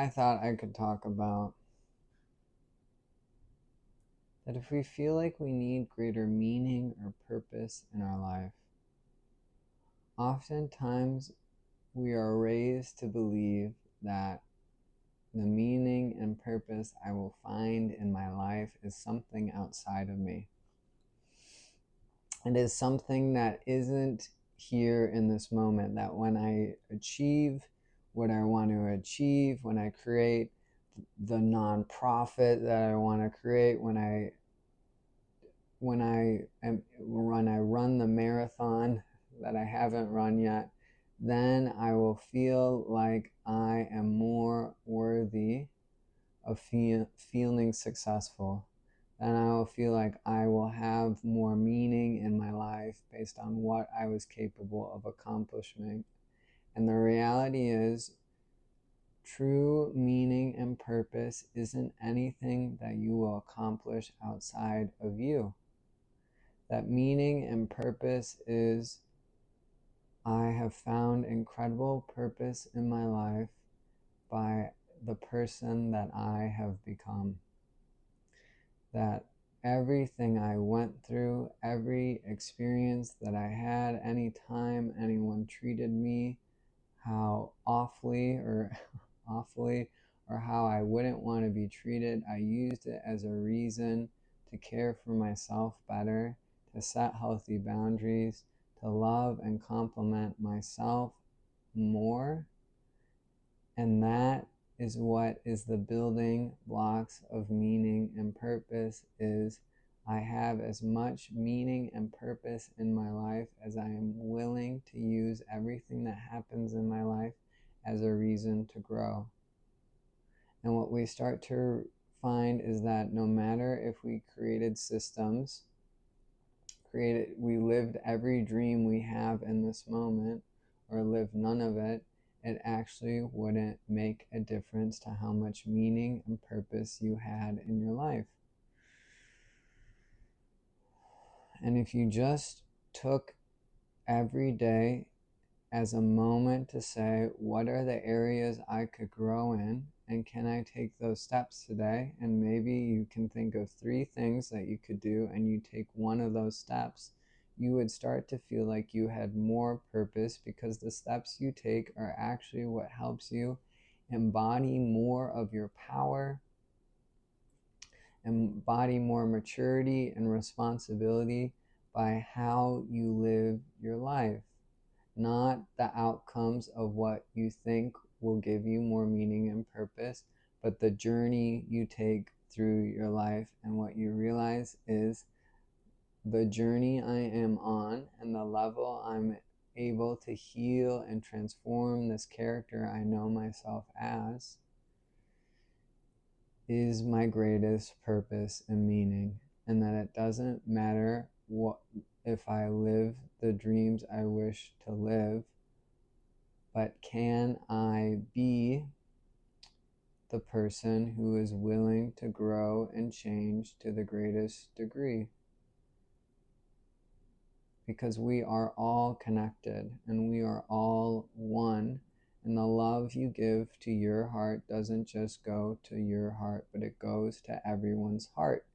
I thought I could talk about that if we feel like we need greater meaning or purpose in our life, oftentimes we are raised to believe that the meaning and purpose I will find in my life is something outside of me. It is something that isn't here in this moment, that when I achieve what I want to achieve, when I create the nonprofit that I want to create, when I run the marathon that I haven't run yet, then I will feel like I am more worthy of feeling successful. Then I will feel like I will have more meaning in my life based on what I was capable of accomplishing. And the reality is, true meaning and purpose isn't anything that you will accomplish outside of you. That meaning and purpose is, I have found incredible purpose in my life by the person that I have become. That everything I went through, every experience that I had, any time anyone treated me how awfully or how I wouldn't want to be treated, I used it as a reason to care for myself better, to set healthy boundaries, to love and compliment myself more. And that is what is the building blocks of meaning and purpose. Is I have as much meaning and purpose in my life as I am willing to use everything that happens in my life as a reason to grow. And what we start to find is that no matter if we created systems, we lived every dream we have in this moment, or lived none of it, it actually wouldn't make a difference to how much meaning and purpose you had in your life. And if you just took every day as a moment to say, what are the areas I could grow in, and can I take those steps today? And maybe you can think of 3 things that you could do, and you take one of those steps, you would start to feel like you had more purpose, because the steps you take are actually what helps you embody more of your power, embody more maturity and responsibility by how you live your life. Not the outcomes of what you think will give you more meaning and purpose, but the journey you take through your life. And what you realize is, the journey I am on and the level I'm able to heal and transform this character I know myself as is my greatest purpose and meaning. And that it doesn't matter what if I live the dreams I wish to live, but can I be the person who is willing to grow and change to the greatest degree? Because we are all connected and we are all one, and the love you give to your heart doesn't just go to your heart, but it goes to everyone's heart.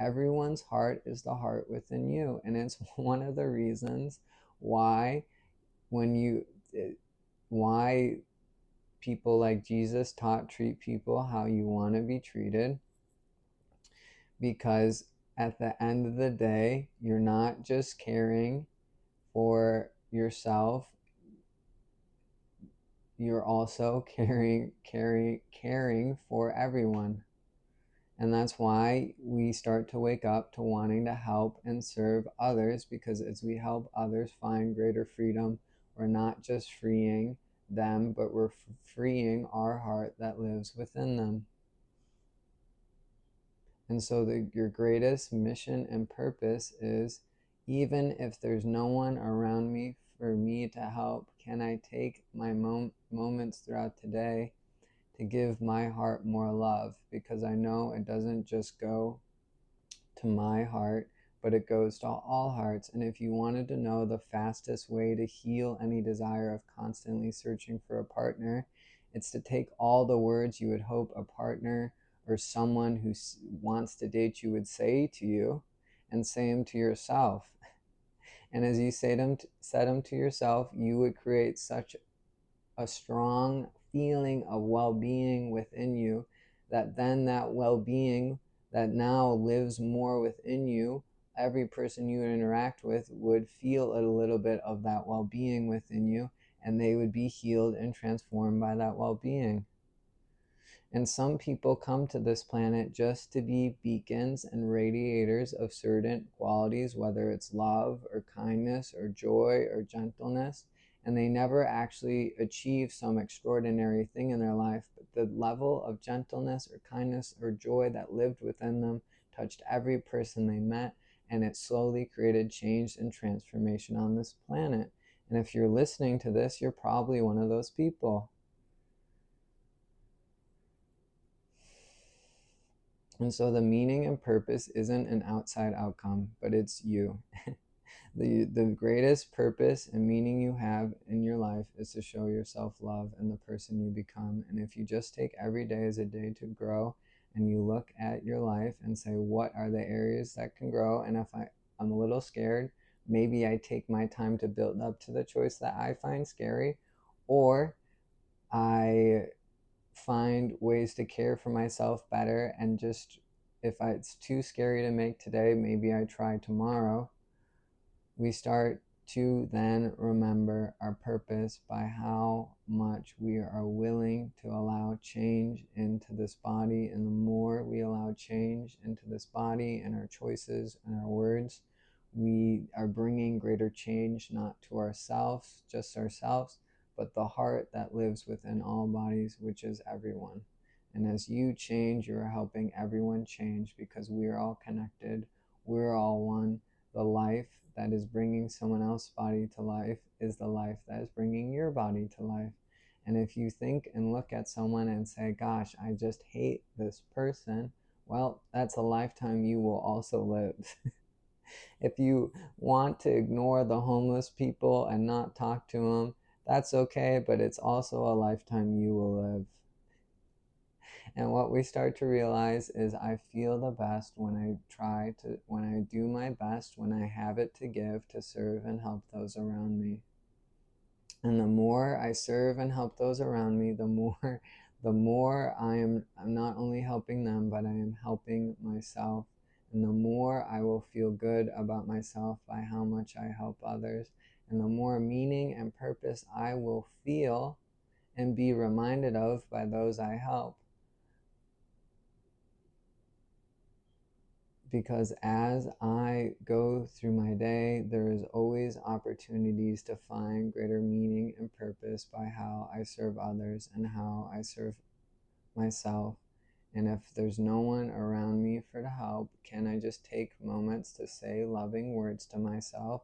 Everyone's heart is the heart within you. And it's one of the reasons why why people like Jesus treat people how you want to be treated. Because at the end of the day, you're not just caring for yourself, you're also caring for everyone. And that's why we start to wake up to wanting to help and serve others, because as we help others find greater freedom, we're not just freeing them, but we're freeing our heart that lives within them. And so your greatest mission and purpose is, even if there's no one around me for me to help, can I take my moments throughout today to give my heart more love? Because I know it doesn't just go to my heart, but it goes to all hearts. And if you wanted to know the fastest way to heal any desire of constantly searching for a partner, It's to take all the words you would hope a partner or someone who wants to date you would say to you and say them to yourself. And as you said them to yourself, you would create such a strong feeling of well-being within you that then that well-being that now lives more within you, every person you interact with would feel a little bit of that well-being within you, and they would be healed and transformed by that well-being. And some people come to this planet just to be beacons and radiators of certain qualities, whether it's love or kindness or joy or gentleness, and they never actually achieve some extraordinary thing in their life, but the level of gentleness or kindness or joy that lived within them touched every person they met, and it slowly created change and transformation on this planet. And if you're listening to this, you're probably one of those people. And so the meaning and purpose isn't an outside outcome, but it's you. The greatest purpose and meaning you have in your life is to show yourself love and the person you become. And if you just take every day as a day to grow, and you look at your life and say, what are the areas that can grow? And if I'm a little scared, maybe I take my time to build up to the choice that I find scary, or I find ways to care for myself better, and just if it's too scary to make today, maybe I try tomorrow. We start to then remember our purpose by how much we are willing to allow change into this body. And the more we allow change into this body and our choices and our words, we are bringing greater change, not to ourselves, just ourselves, but the heart that lives within all bodies, which is everyone. And as you change, you're helping everyone change, because we are all connected. We're all one. The life that is bringing someone else's body to life is the life that is bringing your body to life. And if you think and look at someone and say, gosh, I just hate this person, well, that's a lifetime you will also live. If you want to ignore the homeless people and not talk to them, that's okay, but it's also a lifetime you will live. And what we start to realize is I feel the best when I do my best, when I have it to give, to serve and help those around me. And the more I serve and help those around me, the more I'm not only helping them, but I am helping myself. And the more I will feel good about myself by how much I help others. And the more meaning and purpose I will feel and be reminded of by those I help. Because as I go through my day, there is always opportunities to find greater meaning and purpose by how I serve others and how I serve myself. And if there's no one around me for to help, can I just take moments to say loving words to myself,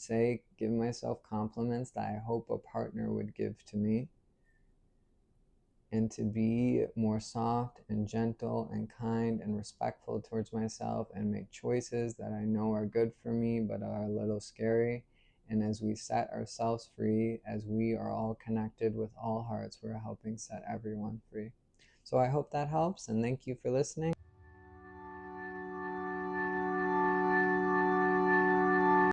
give myself compliments that I hope a partner would give to me, and to be more soft and gentle and kind and respectful towards myself, and make choices that I know are good for me but are a little scary. And as we set ourselves free, as we are all connected with all hearts, we're helping set everyone free. So I hope that helps, and thank you for listening.